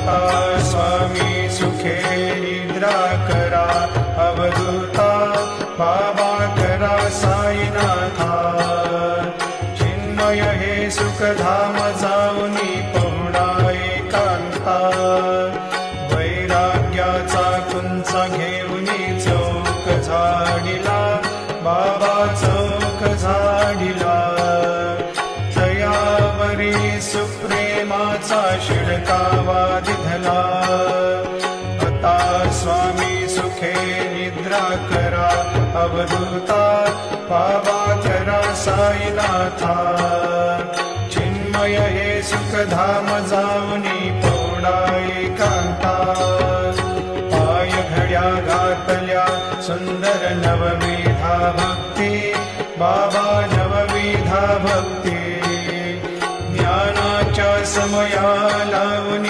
आता स्वामी सुखे निद्रा करा अवधूता बाबा करा साईनाथा चिन्मय हे सुखधाम जाऊनी पहुडा एकांता वैराग्याचा कुंचा घेऊनी चौक झाडिला बाबा चौक झाडिला तयावरी सुप्रेमाचा शिडकावा दिधला आता स्वामी सुखे निद्रा करा अवधूता बाबा करा साईनाथा चिन्मय हे सुखधाम जाऊनी पौडा एकांता पाय घड्या घातल्या सुंदर नवविधा भक्ती बाबा नवविधा भक्ती ज्ञानाच्या समया